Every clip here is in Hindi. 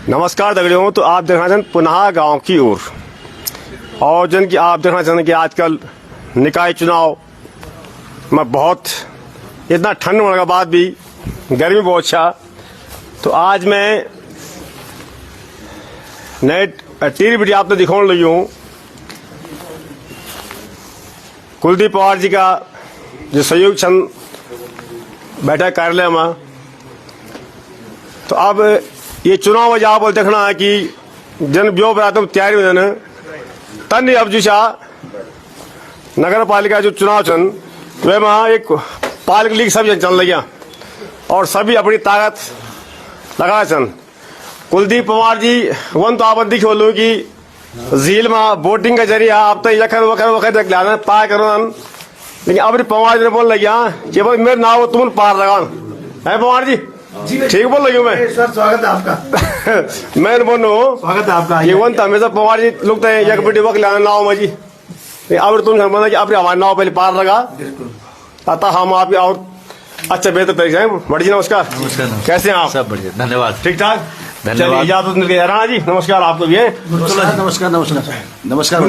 नमस्कार दगड़ियों। तो आप देखना चाहते पुनः गांव की ओर और जन की आप देखना चाहते हैं कि आजकल निकाय चुनाव में बहुत इतना ठंड होने के बाद भी गर्मी बहुत अच्छा। तो आज मैं नए टीवी वीडियो आपने दिखाने लगी हूँ कुलदीप पवार जी का जो संयुक्त सन बैठक कार्यालय में। तो अब ये चुनाव में आप देखना है कि जन ब्यो बरातम तैयारी में तन अब जो नगर पालिका जो चुनाव छन वे में एक पालिक लीग सब चल रही और सभी अपनी ताकत लगा छन। कुलदीप पवार जी वन तो आप दिखो लो कि झील में बोटिंग के जरिए आप तो यखर वखर वखर लाना पार करो, लेकिन अब पवार जी ने बोल लगे कि भाई मेरे नाव तुम पार लगा है पवार जी। ठीक बोल रही हूँ मैं सर, स्वागत है आपका। मैं बोलो स्वागत है आपका। ये वन था हमेशा पवार जी लोग तो एक बेटी वक्त लाना नाव में जी। अब तुम बोला कि अपने हमारे नाव पहले पार लगा अतः हम आपके और अच्छा बेहतर तरीके से बड़ी जी। नमस्कार। नमस्कार। कैसे हैं आप? सब बढ़िया, धन्यवाद। ठीक ठाक, धन्यवाद। राणा जी नमस्कार आपको भी है। नमस्कार नमस्कार नमस्कार।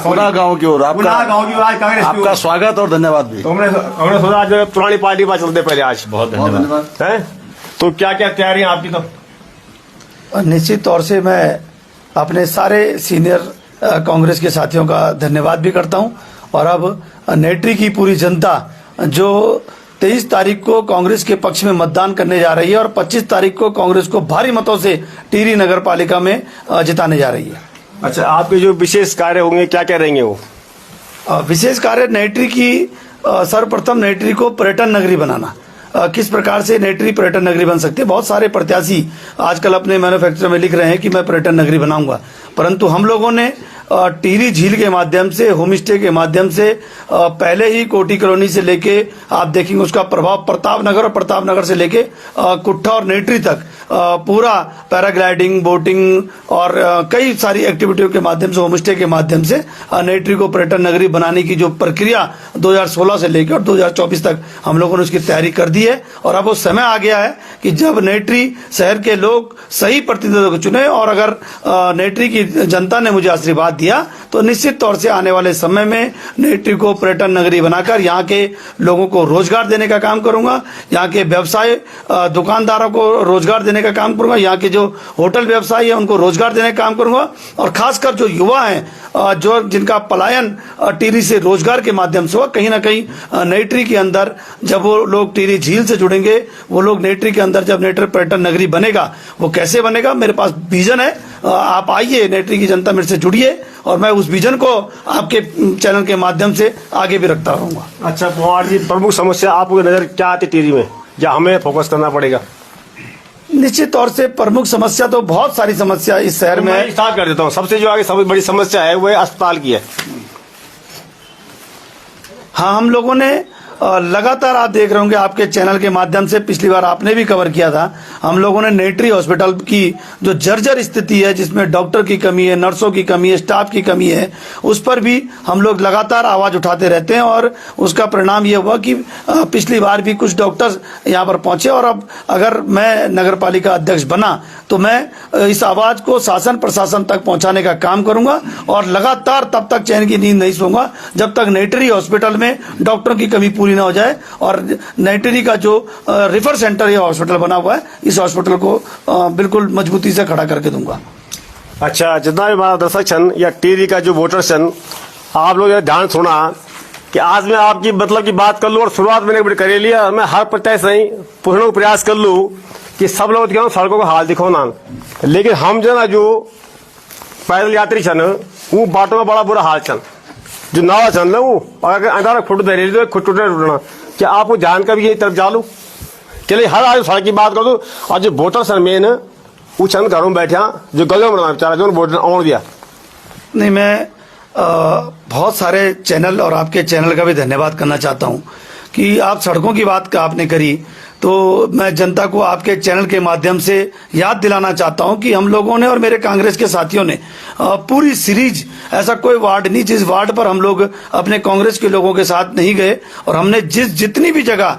पुनः गाँव की ओर आपका स्वागत और धन्यवाद भी। हमने सोचा आज पुरानी पार्टी पर चलते पहले आज बहुत धन्यवाद। है। तो क्या क्या तैयारी है आपकी? तो निश्चित तौर से मैं अपने सारे सीनियर कांग्रेस के साथियों का धन्यवाद भी करता हूं और अब नेत्री की पूरी जनता जो 23 तारीख को कांग्रेस के पक्ष में मतदान करने जा रही है और 25 तारीख को कांग्रेस को भारी मतों से टिहरी नगर पालिका में जिताने जा रही है। अच्छा, आपके जो विशेष कार्य होंगे क्या क्या रहेंगे वो? विशेष कार्य नेत्री की सर्वप्रथम नेत्री को पर्यटन नगरी बनाना। किस प्रकार से नेत्री पर्यटन नगरी बन सकती है। बहुत सारे प्रत्याशी आजकल अपने मैन्युफैक्चर में लिख रहे हैं कि मैं पर्यटन नगरी बनाऊंगा, परंतु हम लोगों ने टिहरी झील के माध्यम से, होम स्टे के माध्यम से पहले ही कोटी कॉलोनी से लेके आप देखेंगे उसका प्रभाव प्रताप नगर और प्रताप नगर से लेके कुट्ठा और नेत्री तक पूरा पैराग्लाइडिंग, बोटिंग और कई सारी एक्टिविटियों के माध्यम से, होम स्टे के माध्यम से नेत्री को पर्यटन नगरी बनाने की जो प्रक्रिया 2016 से लेकर 2024 तक हम लोगों ने उसकी तैयारी कर दी है। और अब वो समय आ गया है कि जब नेत्री शहर के लोग सही प्रतिनिधित्व को चुने और अगर नेत्री की जनता ने मुझे आशीर्वाद दिया तो निश्चित तौर से आने वाले समय में नेत्री को पर्यटन नगरी बनाकर यहाँ के लोगों को रोजगार देने का काम करूंगा, यहाँ के व्यवसाय दुकानदारों को रोजगार देने का काम करूंगा, यहाँ के जो होटल व्यवसायी है उनको रोजगार देने का काम करूंगा और खासकर जो युवा हैं जो जिनका पलायन टिहरी से रोजगार के माध्यम से हुआ, कहीं ना कहीं नेत्री के अंदर जब वो लोग टिहरी झील से जुड़ेंगे, वो लोग नेत्री के अंदर जब नेत्री पर्यटन नगरी बनेगा, वो कैसे बनेगा मेरे पास विजन है। आप आइए, नेत्री की जनता मेरे से जुड़िए और मैं उस विजन को आपके चैनल के माध्यम से आगे भी रखता रहूंगा। अच्छा पवार जी, प्रमुख समस्या आपको नजर क्या आती टिहरी में या हमें फोकस करना पड़ेगा? निश्चित तौर से प्रमुख समस्या तो बहुत सारी समस्या इस शहर में है। स्टार्ट कर देता हूँ। सबसे जो आगे सबसे बड़ी समस्या है वो अस्पताल की है। हाँ, हम लोगों ने लगातार आप देख रहे होंगे आपके चैनल के माध्यम से, पिछली बार आपने भी कवर किया था, हम लोगों ने नेत्री हॉस्पिटल की जो जर्जर स्थिति है जिसमें डॉक्टर की कमी है, नर्सों की कमी है, स्टाफ की कमी है, उस पर भी हम लोग लगातार आवाज उठाते रहते हैं और उसका परिणाम ये हुआ कि पिछली बार भी कुछ डॉक्टर्स यहाँ पर पहुंचे और अब अगर मैं नगर पालिका अध्यक्ष बना तो मैं इस आवाज को शासन प्रशासन तक पहुंचाने का काम करूंगा और लगातार तब तक चैन की नींद नहीं सोऊंगा जब तक नेत्री हॉस्पिटल में डॉक्टरों की कमी पूरी ना हो जाए। और नेत्री का जो रेफर सेंटर या हॉस्पिटल बना हुआ है, इस हॉस्पिटल को बिल्कुल मजबूती से खड़ा करके दूंगा। अच्छा, जितना भी हमारा दर्शक छन या टिहरी का जो वोटर छन, आप लोग ध्यान सुना कि आज मैं आपकी मतलब की बात कर लूं और शुरुआत मैंने कर लिया। मैं हर प्रत्याशी से पूछने का प्रयास कर लूं कि सब लोग दिखाओ सड़कों का हाल दिखो ना, लेकिन हम जो ना जो पैदल यात्री छन वो बाटों में बड़ा बुरा हाल छन। जो नावा छन लो अगर अंधारा खुट दे रही तो खुद टूटना टूटना, क्या आपको ध्यान का भी यही तरफ जा लू? चलिए हर आज सड़क की बात कर दो और जो वोटर छन मेन वो छन घरों में बैठा जो गले में बेचारा जो वोट ऑन दिया नहीं। मैं बहुत सारे चैनल और आपके चैनल का भी धन्यवाद करना चाहता हूं कि आप सड़कों की बात आपने करी, तो मैं जनता को आपके चैनल के माध्यम से याद दिलाना चाहता हूं कि हम लोगों ने और मेरे कांग्रेस के साथियों ने पूरी सीरीज, ऐसा कोई वार्ड नहीं जिस वार्ड पर हम लोग अपने कांग्रेस के लोगों के साथ नहीं गए और हमने जितनी भी जगह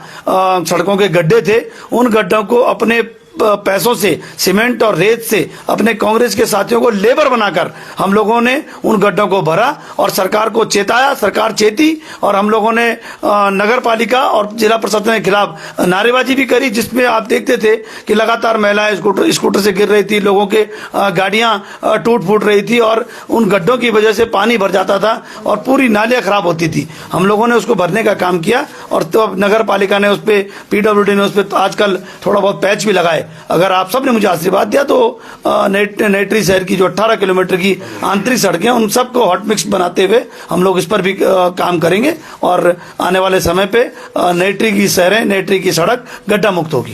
सड़कों के गड्ढे थे उन गड्ढों को अपने पैसों से, सीमेंट और रेत से अपने कांग्रेस के साथियों को लेबर बनाकर हम लोगों ने उन गड्ढों को भरा और सरकार को चेताया, सरकार चेती और हम लोगों ने नगर पालिका और जिला प्रशासन के खिलाफ नारेबाजी भी करी, जिसमें आप देखते थे कि लगातार महिलाएं स्कूटर से गिर रही थी, लोगों के गाड़ियां टूट फूट रही थी और उन गड्ढों की वजह से पानी भर जाता था और पूरी नालियां खराब होती थी। हम लोगों ने उसको भरने का काम किया और तो नगर पालिका ने उस पर, पीडब्ल्यूडी ने उस पर आजकल थोड़ा बहुत पैच भी लगाए। अगर आप सब ने मुझे आशीर्वाद दिया तो नेत्री शहर की जो 18 किलोमीटर की आंतरिक सड़कें उन सबको हॉट मिक्स बनाते हुए हम लोग इस पर भी काम करेंगे और आने वाले समय पे नेत्री की शहरें, नेत्री की सड़क गड्ढा मुक्त होगी।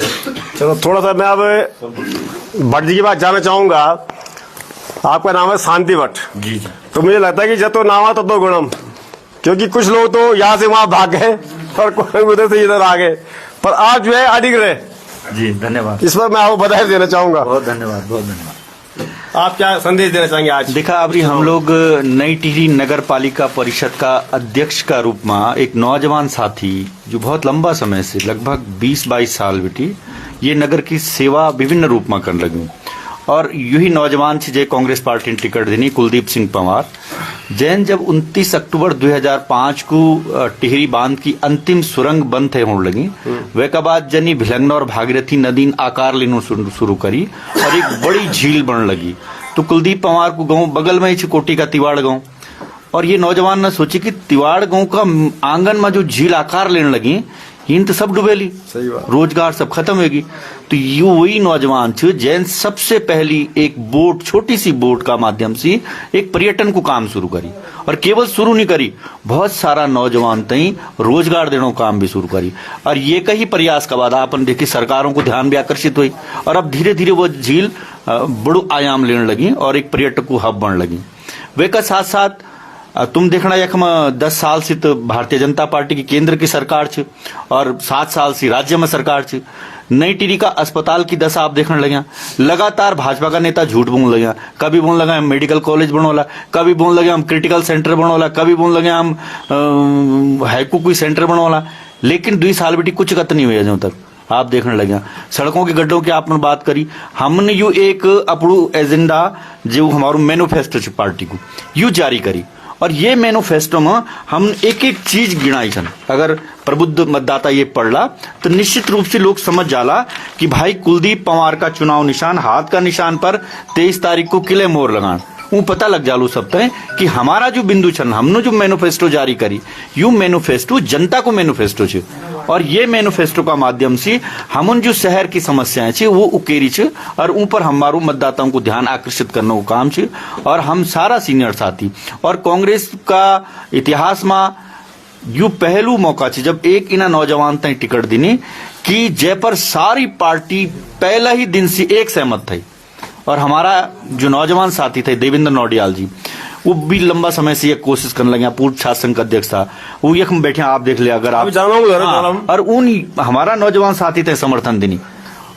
चलो थोड़ा सा मैं अब भट्ट जी की बात जानना चाहूंगा। आपका नाम है शांति भट्ट जी। तो मुझे लगता है कि जतो नामा ततो गुणम, क्योंकि कुछ लोग तो यहाँ से वहां भाग गए और कोई उधर से इधर आ गए, पर आप जो है अडिग रहे। जी धन्यवाद। इस पर मैं आपको बधाई देना चाहूंगा। बहुत धन्यवाद, बहुत धन्यवाद। आप क्या संदेश देना चाहेंगे आज? देखा अभी हम लोग नई टिहरी नगर पालिका परिषद का अध्यक्ष का रूप में एक नौजवान साथी जो बहुत लंबा समय से लगभग 20-22 साल बेटी ये नगर की सेवा विभिन्न रूप में कर लगी और यही नौजवान से जय कांग्रेस पार्टी ने टिकट देनी कुलदीप सिंह पंवार जैन जब 29 अक्टूबर 2005 को टिहरी बांध की अंतिम सुरंग बंद थे होने लगी वे का बाद जनी भिलंगना और भागीरथी नदी आकार लेना शुरू करी और एक बड़ी झील बन लगी। तो कुलदीप पंवार को गांव बगल में ही कोटी का तिवाड़ गांव और ये नौजवान ने सोची कि तिवाड़ गांव का आंगन में जो झील आकार लेने लगी इन तो सब डूबेली, सही बात, रोजगार सब खत्म होगी। तो यू वही नौजवान थे जैन सबसे पहली एक बोट, छोटी सी बोट का माध्यम से एक पर्यटन को काम शुरू करी और केवल शुरू नहीं करी, बहुत सारा नौजवान तई रोजगार देने काम भी शुरू करी और ये कई प्रयास के बाद अपन देखी सरकारों को ध्यान भी आकर्षित हुई और अब धीरे धीरे वो झील बड़ो आयाम लेने लगी और एक पर्यटक को हब बन लगी। वे का साथ साथ तुम देखना यखम 10 साल से तो भारतीय जनता पार्टी की केंद्र की सरकार छ और 7 साल से राज्य में सरकार छ। नई टिहरी का अस्पताल की दशा आप देखने लगे, लगातार भाजपा का नेता झूठ बोल लगे, कभी बोल लगे हम मेडिकल कॉलेज बनोला, कभी बोल लगे हम क्रिटिकल सेंटर बनोला, कभी बोल लगे हम हाईको कोई सेंटर बनोला, लेकिन 2 साल बेटी कुछ कत नहीं हुई अजो तक। आप देखने लगे सड़कों के गड्ढों की आपने बात करी, हमने यू एक अपड़ू एजेंडा जो हमारू मैनिफेस्टो पार्टी को यू जारी करी और ये मैनिफेस्टो में हम एक एक चीज गिनाई छन। अगर प्रबुद्ध मतदाता ये पढ़ला तो निश्चित रूप से लोग समझ जाला कि भाई कुलदीप पंवार का चुनाव निशान हाथ का निशान पर 23 तारीख को किले मोर लगान वो पता लग जालू सब तय कि हमारा जो बिंदु छन हमने जो मैनिफेस्टो जारी करी यू मैनिफेस्टो जनता को मैनिफेस्टो छे और ये मैनिफेस्टो का माध्यम से हम जो शहर की समस्याएं छे वो उकेरी छे और ऊपर हमारू मतदाताओं को ध्यान आकर्षित करने को काम छे और हम सारा सीनियर साथी और कांग्रेस का इतिहास में यू पहलू मौका छे जब एक इना नौजवान तय टिकट देनी कि जय पर सारी पार्टी पहला ही दिन से एक सहमत थी और हमारा जो नौजवान साथी थे देवेंद्र नौडियाल जी वो भी लंबा समय से ये कोशिश करने लगे, पूर्व छात्र संघ का अध्यक्ष था वो यख में बैठे आप देख लिया अगर आप और उन हमारा नौजवान साथी थे समर्थन देनी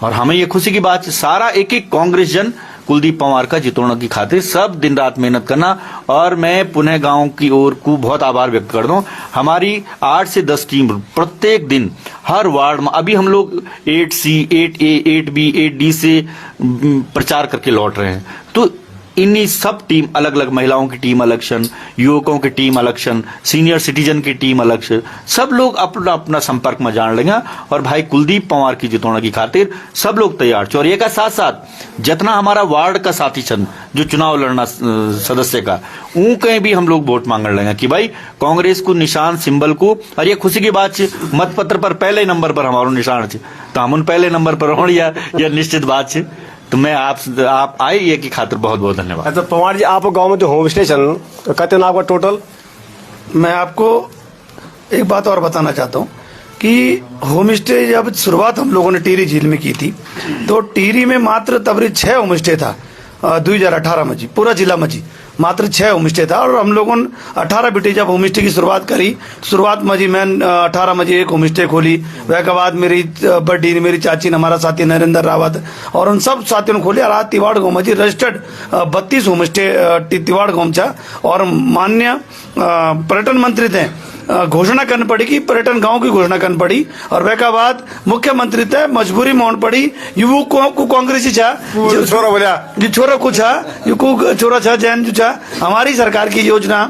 और हमें ये खुशी की बात सारा एक एक कांग्रेस जन कुलदीप पंवार का जितोड़ने की खातिर सब दिन रात मेहनत करना और मैं पुनः गांव की ओर को बहुत आभार व्यक्त कर दूं। हमारी 8 से 10 टीम प्रत्येक दिन हर वार्ड में अभी हम लोग 8C, 8A, 8B, 8D से प्रचार करके लौट रहे हैं। तो इन्हीं सब टीम अलग अलग, महिलाओं की टीम अलग शन, युवकों की टीम अलग शन, सीनियर सिटीजन की टीम अलग शन, सब लोग अपना अपना संपर्क में जान लेंगे और भाई कुलदीप पंवार की जितोड़ने की खातिर सब लोग तैयार छे और ये का साथ साथ जितना हमारा वार्ड का साथी छन जो चुनाव लड़ना सदस्य का ऊ कहीं भी हम लोग वोट मांग लेंगे कि भाई कांग्रेस को निशान सिंबल को और ये खुशी की बात है मत पत्र पर पहले नंबर पर हमारो निशान है तो हम पहले नंबर पर हो या निश्चित बात है। तो मैं आप आए ये की खातिर बहुत बहुत धन्यवाद। अच्छा पंवार जी आप गांव में जो होम स्टेशन कहते हैं आपका टोटल, मैं आपको एक बात और बताना चाहता हूँ कि होम स्टे जब शुरुआत हम लोगों ने टिहरी झील में की थी तो टिहरी में मात्र तबरी 6 होम स्टे था 2018 में जी, पूरा जिला में जी मात्र 6 होम स्टे था और हम लोगों ने 18 बेटे जब होम स्टे की शुरुआत करी, शुरुआत में जी मैं 18 में जी एक होम स्टे खोली, वह के बाद मेरी बड्डी मेरी चाची ने, हमारा साथी नरेंद्र रावत और उन सब साथियों ने खोली और आज तिवाड़ गाँव में जी रजिस्टर्ड 32 होम स्टे तिवाड़ गाँव था और माननीय पर्यटन मंत्री थे घोषणा करनी पड़ी कि पर्यटन गांव की घोषणा करनी पड़ी और वह बाद मुख्यमंत्री तय मजबूरी में होनी पड़ी युवकों को कांग्रेसी छा छोरा बोलिया जी छोरा को छा युवको छोरा छा जैन जो छा हमारी सरकार की योजना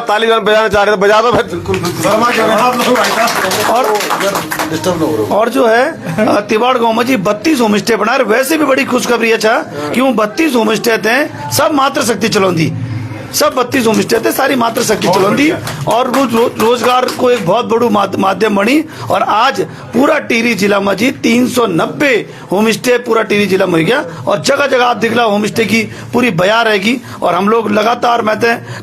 ताली बजाना चाह रहे थे बजा दो और जो है तिवाड़ गांव में जी 32 होम स्टे बना रहे। वैसे भी बड़ी खुशखबरी अच्छा कि वो 32 होम स्टे थे सब मात्र शक्ति चलौंदी सब 32 होम स्टे थे सारी मात्र शक्ति चलौंदी और रोजगार को एक बहुत बड़ू माध्यम बनी और आज पूरा टिहरी जिला में जी 390 होम स्टे पूरा टिहरी जिला में हो गया और जगह जगह आप दिखला होम स्टे की पूरी बया रहेगी। और हम लोग लगातार मैं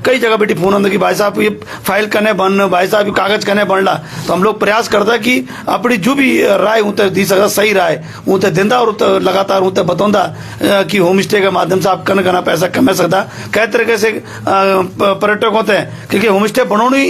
कई जगह बेटी फोन आंदा कि भाई साहब ये फाइल कने बन भाई साहब ये कागज कने बनला तो हम लोग प्रयास करता कि अपनी जो भी राय उनते दी सकता सही राय उनते दिंदा और लगातार उनते बताऊंदा कि होम स्टे के माध्यम से आप कन कना पैसा कमा सकता कई तरीके से पर्यटक होते हैं क्योंकि होम स्टे बनोनी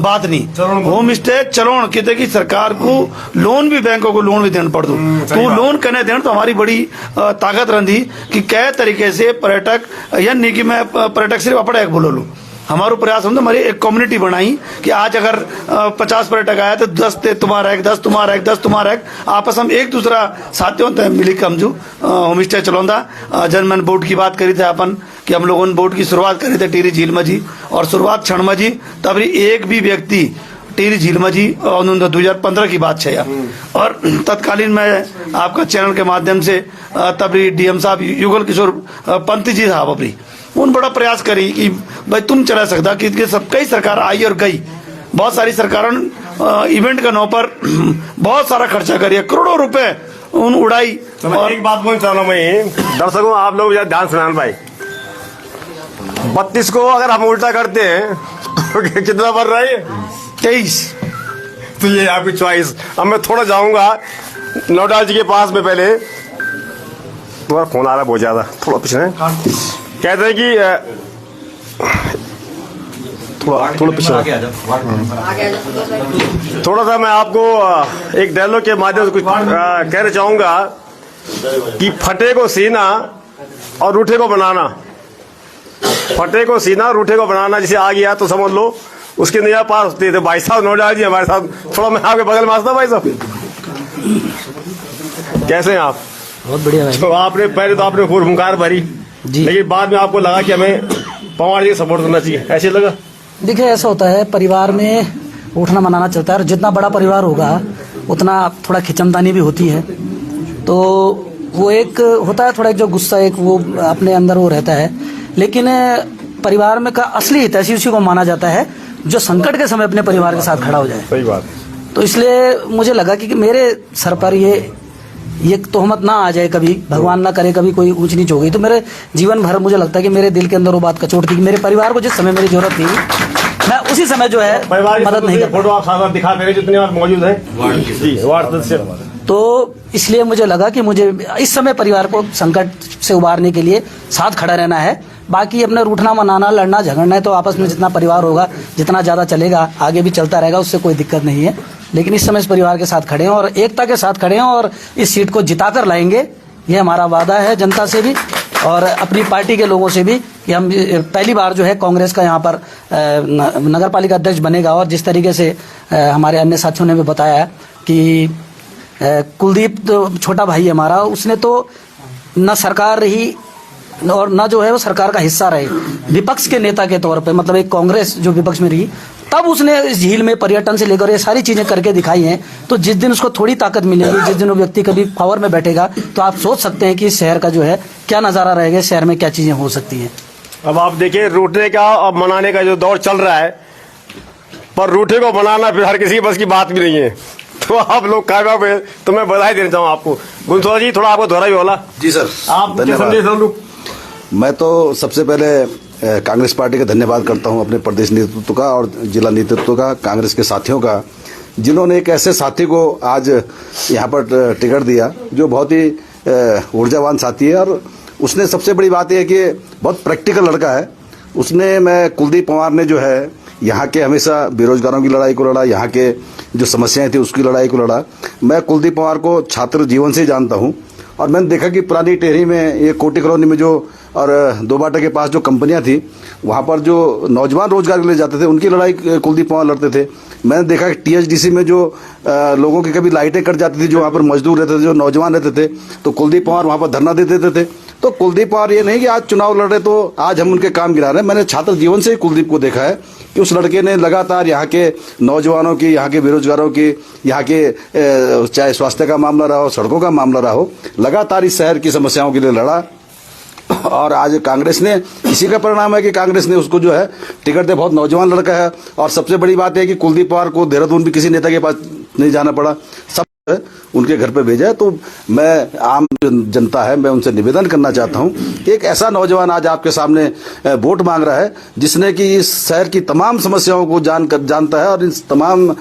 बात नहीं होम स्टे चलोन कहते कि सरकार को लोन भी बैंकों को लोन भी देना पड़ दो तो लोन करने देना तो हमारी बड़ी ताकत रही कि कै तरीके से पर्यटक या नहीं कि मैं पर्यटक सिर्फ अपने एक बोलो लूँ हमारा प्रयास हम तो हमारी एक कम्युनिटी बनाई कि आज अगर 50 पर्यटक आया तो 10 तुम्हारा एक 10 तुम्हारा एक 10 तुम्हारा एक आपस हम एक दूसरा साथियों तय मिली कम जो होम स्टे चलौंदा जनमन बोर्ड की बात करी थे अपन कि हम लोगों ने बोर्ड की शुरुआत करी थे टिहरी झील में जी और शुरुआत क्षण में जी तभी एक भी व्यक्ति टिहरी झील में जी 2015 की बात है और तत्कालीन में आपका चैनल के माध्यम से तभी डीएम साहब युगल किशोर पंत जी साहब अपनी उन बड़ा प्रयास करी कि भाई तुम चला सकता कि सब कई सरकार आई और गई बहुत सारी सरकारों इवेंट का नाम पर बहुत सारा खर्चा करिए करोड़ों रुपए उन उड़ाई। और एक बात बोलना चाह रहा हूँ मैं दर्शकों आप लोग ध्यान सुनान भाई 32 को अगर हम उल्टा करते हैं तो कितना बढ़ रहा है 23 तो ये आपकी चॉइस। अब मैं थोड़ा जाऊंगा नोडा जी के पास में पहले तुम्हारा फोन आ रहा है बहुत ज्यादा थोड़ा पीछे कहते हैं कि थोड़ा पीछे थोड़ा सा मैं आपको एक डायलॉग के माध्यम से कुछ कहना चाहूंगा कि फटे को सीना और रूठे को बनाना फटे को सीना रूठे को बनाना जैसे आ गया तो समझ लो उसके नया पास होते थे। भाई साहब नोडा जी हमारे साथ थोड़ा मैं आपके बगल में आता भाई साहब कैसे हैं आप? बहुत बढ़िया भाई। तो आपने पहले तो आपने खूब हुंकार भरी जी लेकिन बाद में आपको लगा कि हमें पवार जी को सपोर्ट करना चाहिए ऐसे लगा? देखिए ऐसा होता है परिवार में उठना मनाना चलता है और जितना बड़ा परिवार होगा उतना थोड़ा खिंचमतानी भी होती है तो वो एक होता है थोड़ा एक जो गुस्सा एक वो अपने अंदर वो रहता है लेकिन परिवार में का असली हितैषी उसी को माना जाता है जो संकट के समय अपने परिवार के साथ खड़ा हो जाए। सही बात। तो इसलिए मुझे लगा कि मेरे सर पर ये तोहमत ना आ जाए कभी भगवान ना करे कभी कोई ऊंच नीच हो गई तो मेरे जीवन भर मुझे लगता है कि मेरे दिल के अंदर वो बात कचोट थी कि मेरे परिवार को जिस समय मेरी जरूरत थी मैं उसी समय जो है मदद नहीं कर फोटो आप साथ दिखा दे रहे जितने आप मौजूद हैं जी वार्ड सदस्य तो इसलिए मुझे लगा कि मुझे इस समय परिवार को संकट से उबारने के लिए साथ खड़ा रहना है। बाकी अपने रूठना मनाना लड़ना झगड़ना है तो आपस में जितना परिवार होगा जितना ज्यादा चलेगा आगे भी चलता रहेगा उससे कोई दिक्कत नहीं है लेकिन इस समय इस परिवार के साथ खड़े हैं और एकता के साथ खड़े हैं और इस सीट को जिताकर लाएंगे ये हमारा वादा है जनता से भी और अपनी पार्टी के लोगों से भी कि हम पहली बार जो है कांग्रेस का यहाँ पर नगर पालिका अध्यक्ष बनेगा और जिस तरीके से हमारे अन्य साथियों ने भी बताया कि कुलदीप तो छोटा भाई हमारा उसने तो न सरकार रही और न जो है वो सरकार का हिस्सा रहे विपक्ष के नेता के तौर पे मतलब एक कांग्रेस जो विपक्ष में रही तब उसने इस झील में पर्यटन से लेकर ये सारी चीजें करके दिखाई हैं तो जिस दिन उसको थोड़ी ताकत मिलेगी जिस दिन वो व्यक्ति कभी पावर में बैठेगा तो आप सोच सकते हैं कि इस शहर का जो है क्या नजारा रहेगा शहर में क्या चीजें हो सकती हैं। अब आप देखिए रूठने का और मनाने का जो दौर चल रहा है पर रूठे को मनाना फिर हर किसी बस की बात भी नहीं है तो आप लोग कामयाब हुए तो मैं बधाई देना चाहूँ आपको। गुंसोला जी थोड़ा आपको दोहरा भी होला जी सर आप धन्यवाद। मैं तो सबसे पहले कांग्रेस पार्टी का धन्यवाद करता हूं अपने प्रदेश नेतृत्व का और जिला नेतृत्व का कांग्रेस के साथियों का जिन्होंने एक ऐसे साथी को आज यहां पर टिकट दिया जो बहुत ही ऊर्जावान साथी है और उसने सबसे बड़ी बात यह है कि बहुत प्रैक्टिकल लड़का है। उसने मैं कुलदीप पंवार ने जो है यहाँ के हमेशा बेरोजगारों की लड़ाई को लड़ा यहाँ के जो समस्याएं थी उसकी लड़ाई को लड़ा। मैं कुलदीप पंवार को छात्र जीवन से जानता हूँ और मैंने देखा कि पुरानी टेहरी में ये कोटी कॉलोनी में जो और दोबाटा के पास जो कंपनियां थी वहां पर जो नौजवान रोजगार के लिए जाते थे उनकी लड़ाई कुलदीप पंवार लड़ते थे। मैंने देखा कि टीएचडीसी में जो लोगों की कभी लाइटें कट जाती थी, जो वहां पर मजदूर रहते थे, जो नौजवान रहते थे, तो कुलदीप पंवार वहां पर धरना दे देते थे। तो कुलदीप पंवार ये नहीं कि आज चुनाव लड़ रहे तो आज हम उनके काम गिरा रहे हैं। मैंने छात्र जीवन से ही कुलदीप को देखा है कि उस लड़के ने लगातार यहाँ के नौजवानों की, यहाँ के बेरोजगारों की, यहाँ के चाहे स्वास्थ्य का मामला रहा हो, सड़कों का मामला रहा हो, लगातार इस शहर की समस्याओं के लिए लड़ा। और आज कांग्रेस ने, इसी का परिणाम है कि कांग्रेस ने उसको जो है टिकट दे। बहुत नौजवान लड़का है। और सबसे बड़ी बात है कि कुलदीप पंवार को देहरादून भी किसी नेता के पास नहीं जाना पड़ा, सब उनके घर पे भेजा है। तो मैं आम जनता है, मैं उनसे निवेदन करना चाहता हूं कि एक ऐसा नौजवान आज आपके सामने वोट मांग रहा है जिसने कि इस शहर की तमाम समस्याओं को जानता है और इन तमाम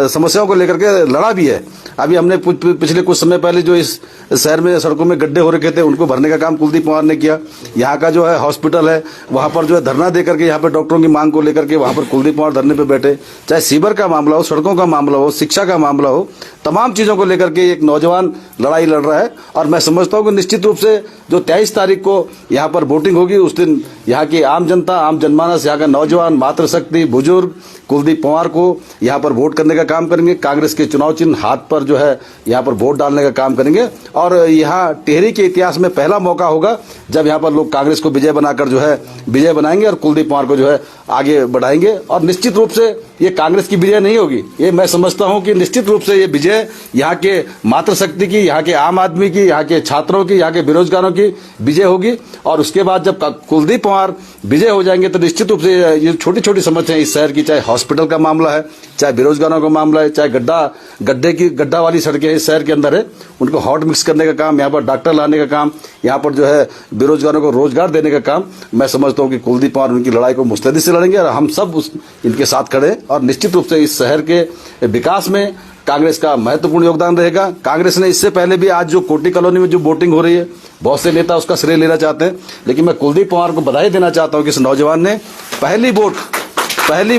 समस्याओं को लेकर के लड़ा भी है। अभी हमने पिछले कुछ समय पहले जो इस शहर में सड़कों में गड्ढे हो रखे थे उनको भरने का काम कुलदीप पंवार ने किया। यहाँ का जो है हॉस्पिटल है वहां पर जो है धरना देकर के यहाँ पर डॉक्टरों की मांग को लेकर के वहां पर कुलदीप पंवार धरने पे बैठे। चाहे सीवर का मामला हो, सड़कों का मामला हो, शिक्षा का मामला हो, तमाम चीजों को लेकर के एक नौजवान लड़ाई लड़ रहा है। और मैं समझता हूं कि निश्चित रूप से जो 23 तारीख को यहाँ पर वोटिंग होगी उस दिन यहाँ की आम जनता, आम जनमानस, यहाँ का नौजवान, मातृशक्ति, बुजुर्ग कुलदीप पंवार को यहाँ पर वोट करने का काम करेंगे। कांग्रेस के चुनाव चिन्ह हाथ पर जो है यहाँ पर वोट डालने का काम करेंगे। और यहाँ टिहरी के इतिहास में पहला मौका होगा जब यहाँ पर लोग कांग्रेस को विजय बनाकर जो है विजय बनाएंगे और कुलदीप पंवार को जो है आगे बढ़ाएंगे। और निश्चित रूप से ये कांग्रेस की विजय नहीं होगी, ये मैं समझता हूं कि निश्चित रूप से ये विजय यहाँ के मातृशक्ति की, यहाँ के आम आदमी की, यहाँ के छात्रों की, यहाँ के बेरोजगारों की विजय होगी। और उसके बाद जब कुलदीप पंवार विजय हो जाएंगे तो निश्चित रूप से ये छोटी छोटी समस्याएं इस शहर की, चाहे हॉस्पिटल का मामला है, चाहे बेरोजगारों का मामला है, चाहे गड्ढा वाली सड़कें इस शहर के अंदर है, उनको हॉट मिक्स करने का काम, यहाँ पर डॉक्टर लाने का काम, यहाँ पर जो है बेरोजगारों को रोजगार देने का काम, मैं समझता हूँ कि कुलदीप पंवार उनकी लड़ाई को मुस्तैदी से लड़ेंगे और हम सब इनके साथ खड़े। और निश्चित रूप से इस शहर के विकास में कांग्रेस का महत्वपूर्ण योगदान रहेगा। कांग्रेस ने इससे पहले भी आज जो कोटी कॉलोनी में जो वोटिंग हो रही है, बहुत से नेता उसका श्रेय लेना चाहते हैं, लेकिन मैं कुलदीप पंवार को बधाई देना चाहता हूं कि इस नौजवान ने पहली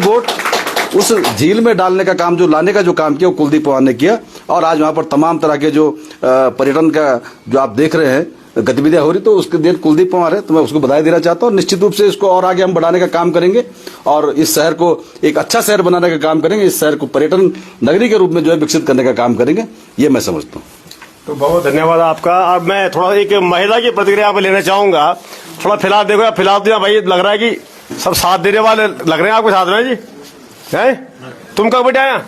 वोट उस झील में डालने का काम, जो लाने का जो काम किया वो कुलदीप पंवार ने किया। और आज वहां पर तमाम तरह के जो पर्यटन का जो आप देख रहे हैं गतिविधियां हो रही, तो उसके देन कुलदीप पंवार है, तो मैं उसको बधाई देना चाहता हूं। निश्चित रूप से इसको और आगे हम बढ़ाने का काम करेंगे और इस शहर को एक अच्छा शहर बनाने का काम करेंगे, इस शहर को पर्यटन नगरी के रूप में जो है विकसित करने का काम करेंगे, ये मैं समझता हूँ। तो बहुत धन्यवाद आपका। अब मैं थोड़ा एक महिला की प्रतिक्रिया आप लेना चाहूंगा। थोड़ा फिलहाल देखो, फिलहाल तो भाई लग रहा है कि सब साथ देने वाले लग रहे हैं आपके साथ में जी। है तुम कब बेटे आया?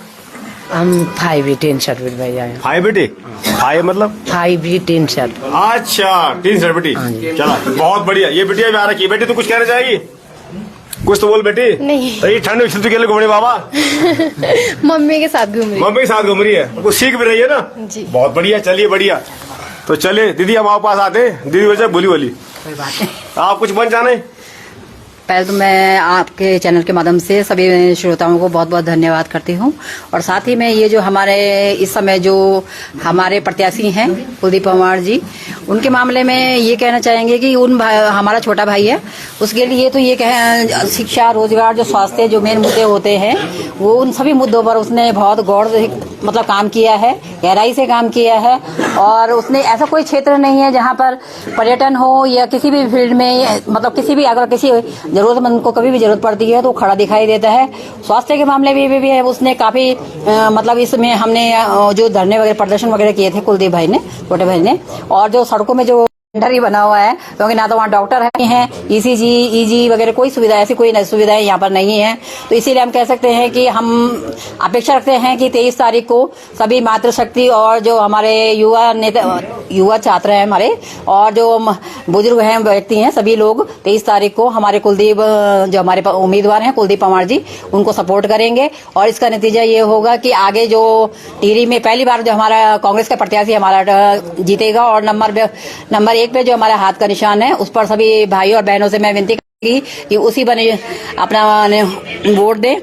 हम 5 सर्टिफिकेट भाई आए। 5 बेटे 5 मतलब 5 सर्ट। अच्छा 3 सर्टिफिकेट, चला बहुत बढ़िया। ये बेटिया भी आ रखी है। बेटी तू कुछ कहना चाहेगी? कुछ तो बोल बेटी। नहीं। तो ये ठंड में स्थिति के लिए घूमने बाबा मम्मी के साथ घूम रही। मम्मी के साथ घूम रही है, कुछ सीख भी रही है ना जी। बहुत बढ़िया, चलिए बढ़िया। तो चलिए दीदी हम आपके पास आते हैं। दीदी वजह बोली आप कुछ बन जाने। पहले तो मैं आपके चैनल के माध्यम से सभी श्रोताओं को बहुत बहुत धन्यवाद करती हूँ। और साथ ही में ये जो हमारे इस समय जो हमारे प्रत्याशी हैं कुलदीप पंवार जी, उनके मामले में ये कहना चाहेंगे कि हमारा छोटा भाई है, उसके लिए तो ये कहें शिक्षा, रोजगार, जो स्वास्थ्य, जो मेन मुद्दे होते हैं, वो उन सभी मुद्दों पर उसने बहुत गौर मतलब काम किया है, गहराई से काम किया है। और उसने ऐसा कोई क्षेत्र नहीं है जहाँ पर पर्यटन हो या किसी भी फील्ड में, मतलब किसी भी अगर किसी जरूरतमंद को कभी भी जरूरत पड़ती है तो खड़ा दिखाई देता है। स्वास्थ्य के मामले में भी है, उसने काफी मतलब इसमें हमने जो धरने वगैरह प्रदर्शन वगैरह किए थे कुलदीप भाई ने, छोटे भाई ने, और जो सड़कों में जो सेंटर ही बना हुआ है, क्योंकि ना तो वहाँ डॉक्टर हैं, ईसीजी, ईजी वगैरह कोई सुविधा, ऐसी कोई सुविधाएं यहाँ पर नहीं है। तो इसीलिए हम कह सकते हैं कि हम अपेक्षा रखते हैं कि 23 तारीख को सभी मातृशक्ति और जो हमारे युवा छात्र हैं हमारे, और जो बुजुर्ग हैं, व्यक्ति हैं, सभी लोग 23 तारीख को हमारे कुलदीप, जो हमारे उम्मीदवार हैं कुलदीप पंवार जी, उनको सपोर्ट करेंगे। और इसका नतीजा ये होगा कि आगे जो टिहरी में पहली बार जो हमारा कांग्रेस का प्रत्याशी हमारा जीतेगा। और नंबर 1 पे जो हमारा हाथ का निशान है, उस पर सभी भाई और बहनों से मैं विनती करूंगी कि उसी बने अपना वोट दें।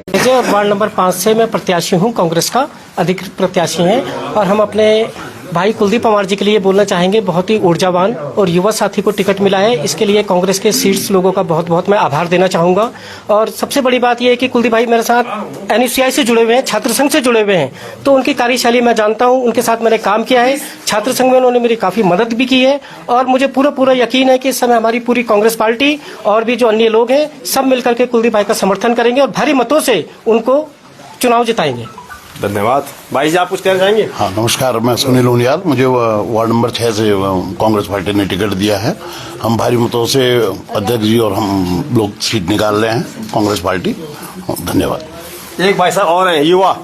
वार्ड नंबर 5 से मैं प्रत्याशी हूं, कांग्रेस का अधिकृत प्रत्याशी हैं। और हम अपने भाई कुलदीप पंवार जी के लिए बोलना चाहेंगे, बहुत ही ऊर्जावान और युवा साथी को टिकट मिला है, इसके लिए कांग्रेस के सीट्स लोगों का बहुत बहुत मैं आभार देना चाहूंगा। और सबसे बड़ी बात यह है कि कुलदीप भाई मेरे साथ एनयूसीआई से जुड़े हुए हैं, छात्र संघ से जुड़े हुए हैं, तो उनकी कार्यशैली मैं जानता हूं, उनके साथ मैंने काम किया है। छात्र संघ में उन्होंने मेरी काफी मदद भी की है और मुझे पूरा यकीन है कि इस समय हमारी पूरी कांग्रेस पार्टी और भी जो अन्य लोग हैं सब मिलकर के कुलदीप भाई का समर्थन करेंगे और भारी मतों से उनको चुनाव जिताएंगे। धन्यवाद। भाई जी, आप कुछ कहना चाहेंगे? हाँ, नमस्कार, मैं सुनील उनियाल। मुझे वार्ड नंबर 6 से कांग्रेस पार्टी ने टिकट दिया है। हम भारी मतों से अध्यक्ष जी और हम लोग सीट निकाल रहे हैं कांग्रेस पार्टी। धन्यवाद। एक भाई साहब और हैं, युवा,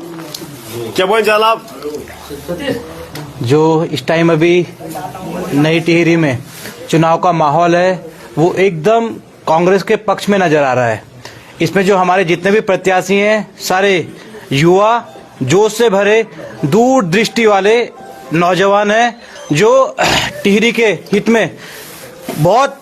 क्या बोल चाल आप? जो इस टाइम अभी नई टिहरी में चुनाव का माहौल है वो एकदम कांग्रेस के पक्ष में नजर आ रहा है। इसमें जो हमारे जितने भी प्रत्याशी हैं सारे युवा, जोश से भरे, दूरदृष्टि वाले नौजवान हैं जो टिहरी के हित में बहुत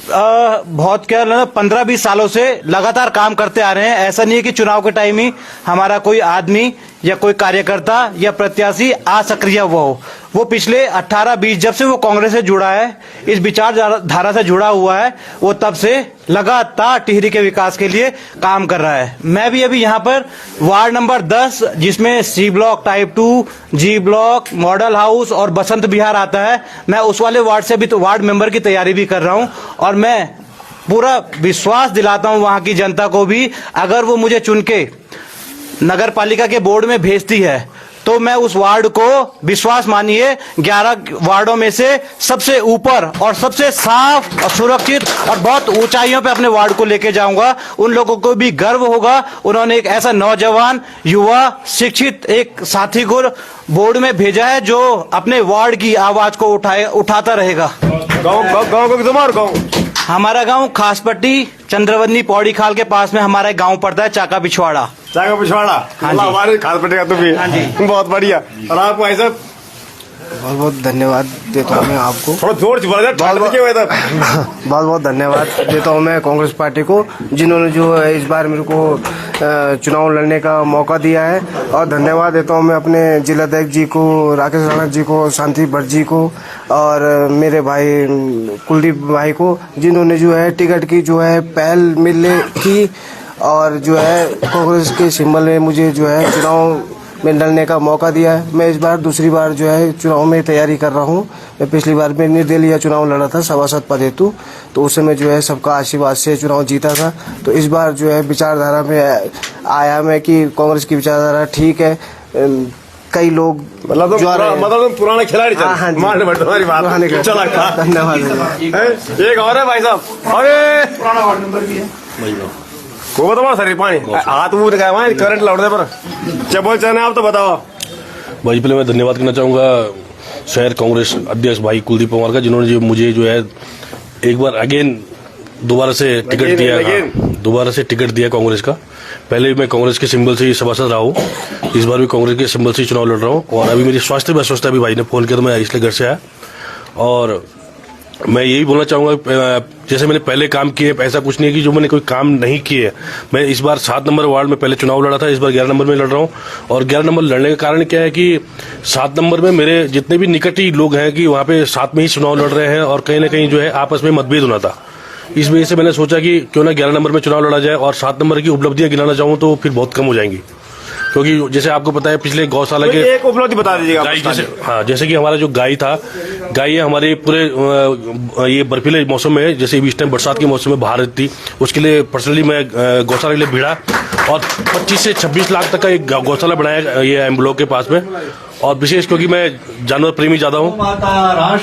15-20 सालों से लगातार काम करते आ रहे हैं। ऐसा नहीं है कि चुनाव के टाइम ही हमारा कोई आदमी या कोई कार्यकर्ता या प्रत्याशी असक्रिय हुआ हो। वो पिछले 18-20 जब से वो कांग्रेस से जुड़ा है, इस विचारधारा से जुड़ा हुआ है, वो तब से लगातार टिहरी के विकास के लिए काम कर रहा है। मैं भी अभी यहाँ पर वार्ड नंबर 10 जिसमें सी ब्लॉक, टाइप 2, जी ब्लॉक, मॉडल हाउस और बसंत विहार आता है, मैं उस वाले वार्ड से भी तो वार्ड मेंबर की तैयारी भी कर रहा हूँ और मैं पूरा विश्वास दिलाता हूँ वहाँ की जनता को भी, अगर वो मुझे चुन के नगर पालिका के बोर्ड में भेजती है तो मैं उस वार्ड को, विश्वास मानिए, 11 वार्डों में से सबसे ऊपर और सबसे साफ और सुरक्षित और बहुत ऊंचाइयों पे अपने वार्ड को लेके जाऊंगा। उन लोगों को भी गर्व होगा, उन्होंने एक ऐसा नौजवान, युवा, शिक्षित एक साथी को बोर्ड में भेजा है जो अपने वार्ड की आवाज को उठाता रहेगा। गाँव हमारा गांव खासपट्टी चंद्रवंदनी पौड़ी खाल के पास में हमारा एक गांव पड़ता है, चाका पिछवाड़ा। हाँ, हमारे खासपट्टी का तो भी। हाँ जी, बहुत बढ़िया। और आपको ऐसा बहुत बहुत धन्यवाद देता हूँ मैं आपको। थोड़ा जोर से बोला, बहुत बहुत धन्यवाद देता हूँ मैं कांग्रेस पार्टी को, जिन्होंने जो है इस बार मेरे को चुनाव लड़ने का मौका दिया है। और धन्यवाद देता हूँ मैं अपने जिलाध्यक्ष जी को, राकेश राणा जी को, शांति भट्ट जी को और मेरे भाई कुलदीप भाई को, जिन्होंने जो है टिकट की जो है पहल मिलने की और जो है कांग्रेस के सिंबल में मुझे जो है चुनाव में लड़ने का मौका दिया है। मैं इस बार दूसरी बार जो है चुनाव में तैयारी कर रहा हूँ। मैं पिछली बार में निर्दलीय चुनाव लड़ा था, सभासद पद हेतु, तो उस समय जो है सबका आशीर्वाद से चुनाव जीता था। तो इस बार जो है विचारधारा में आया मैं कि कांग्रेस की विचारधारा ठीक है। कई लोग मतलब पुराने खिलाड़ी धन्यवाद। एक और है भाई साहब, अरे पुराना वार्ड नंबर भी है को बताओ सर, पानी हाथ मुंह दिखाया करंट लौट दे पर क्या बोल चाहे आप तो बताओ। भाई पहले मैं धन्यवाद करना चाहूँगा शहर कांग्रेस अध्यक्ष भाई कुलदीप पंवार का, जिन्होंने जो मुझे जो है एक बार दोबारा से टिकट दिया कांग्रेस का। पहले भी मैं कांग्रेस के सिंबल से ही सभासद रहा हूँ, इस बार भी कांग्रेस के सिंबल से ही चुनाव लड़ रहा हूँ। और अभी मेरी स्वास्थ्य में अस्वस्थता भी भाई ने फोन किया तो मैं इसलिए घर से आया। और मैं यही बोलना चाहूँगा, जैसे मैंने पहले काम किए, ऐसा कुछ नहीं है कि जो मैंने कोई काम नहीं किए। मैं इस बार 7 नंबर वार्ड में पहले चुनाव लड़ा था, इस बार 11 नंबर में लड़ रहा हूँ। और 11 नंबर लड़ने का कारण क्या है कि 7 नंबर में मेरे जितने भी निकटी लोग हैं कि वहाँ पे साथ में ही चुनाव लड़ रहे हैं और कहीं ना कहीं जो है आपस में मतभेद होना था। इस वजह से मैंने सोचा कि क्यों ना 11 नंबर में चुनाव लड़ा जाए। और 7 नंबर की उपलब्धियां गिनाना चाहूँ तो फिर बहुत कम हो जाएंगी, क्योंकि जैसे आपको पता है पिछले गौशाला के एक उपलब्धि बता दीजिएगा। जैसे कि हमारा जो गाय था, गाय हमारे पूरे ये बर्फीले मौसम में, जैसे इस टाइम बरसात के मौसम में बाहर रहती, उसके लिए पर्सनली मैं गौशाला के लिए भिड़ा और 25 से 26 लाख तक का एक गौशाला बनाया ये एम ब्लॉक के पास में। और विशेष क्योंकि मैं जानवर प्रेमी ज्यादा हूँ,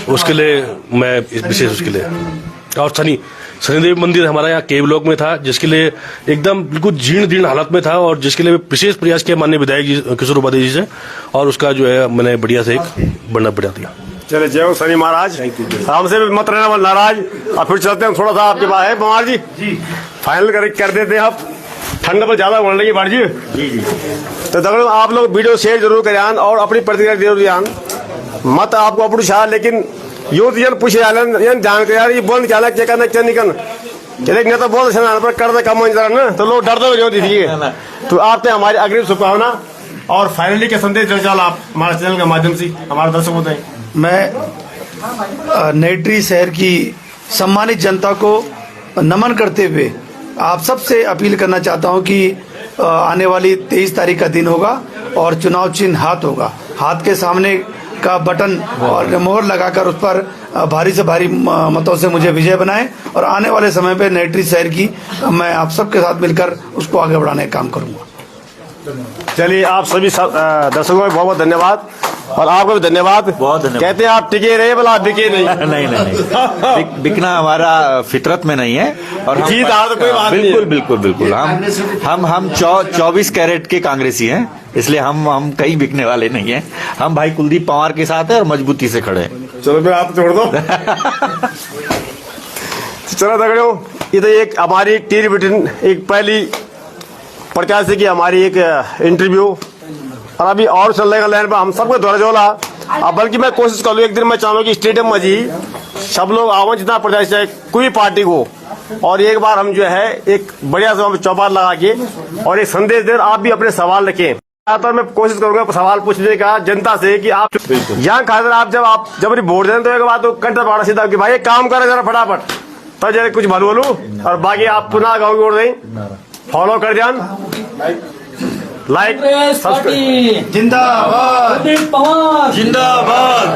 उसके लिए मैं विशेष उसके लिए। और शनिदेव मंदिर हमारा यहाँ के ब्लॉक में था, जिसके लिए एकदम बिल्कुल जीर्ण हालत में था और जिसके लिए विशेष प्रयास किया माननीय विधायक जी किशोर उपाध्याय जी से, और उसका जो है मैंने बढ़िया से एक बढ़ा दिया। चले जय हो शनि महाराज, हमसे भी मत रहना नाराज। और फिर चलते हैं, थोड़ा सा आपके पास है पंवार जी, फाइनल कर देते हैं। आप ठंड पर ज्यादा बढ़ रही है जी। तो दगड़ो आप लोग वीडियो शेयर जरूर करें और अपनी प्रतिक्रिया जरूर दें। मत आपको अपनी शाह, लेकिन यूथ यन पूछे जान के यार ये बंद क्या क्या करना क्या नहीं करना, तो बहुत अच्छा पर कर कम ना तो लोग डरते हुए दीजिए। तो आपसे हमारी अग्रिम शुभकामना और फाइनली के संदेश जो चाल आप हमारे चैनल के माध्यम से हमारे दर्शक होते हैं। मैं नेत्री शहर की सम्मानित जनता को नमन करते हुए आप सबसे अपील करना चाहता हूं कि आने वाली 23 तारीख का दिन होगा और चुनाव चिन्ह हाथ होगा। हाथ के सामने का बटन और मोहर लगाकर उस पर भारी से भारी मतों से मुझे विजय बनाएं और आने वाले समय पे नेत्री शहर की मैं आप सबके साथ मिलकर उसको आगे बढ़ाने का काम करूंगा। चलिए, आप सभी दर्शकों को बहुत बहुत धन्यवाद और आपको भी धन्यवाद। बहुत धन्यवाद। कहते हैं आप टिके रहे, बोला आप बिके नहीं। नहीं बिकना हमारा फितरत में नहीं है। और हम जीत हार तो कोई बात नहीं है। बिल्कुल बिल्कुल बिल्कुल हम 24 कैरेट के कांग्रेसी हैं, इसलिए हम कहीं बिकने वाले नहीं हैं। हम भाई कुलदीप पंवार के साथ हैं और मजबूती से खड़े हैं। चलो फिर आप छोड़ दो। चलो दगड़ियों, ये तो एक हमारी टीरी बिटिन एक पहली प्रत्याशी की हमारी एक इंटरव्यू, और अभी और चल रहेगा लाइन पर हम सबको द्वारा जोला। अब बल्कि मैं कोशिश करूँ एक दिन मैं चाहूँ कि स्टेडियम में जी सब लोग आवन, जितना प्रत्याशी है कोई पार्टी को, और एक बार हम जो है एक बढ़िया से चौपाल लगा के और एक संदेश दें। आप भी अपने सवाल रखें। तो मैं कोशिश करूंगा सवाल पूछने का जनता से कि आप यहाँ खासकर आप जब वोट दें तो एक बात तो कंटा पकड़ा सीधा कि भाई एक काम करें जरा फटाफट, तो जरा कुछ भल बोलूं, और बाकी आप पुनः गाँव की वोट दें, फॉलो कर जान, लाइक सब्सक्राइब। जिंदाबाद पवार जिंदाबाद।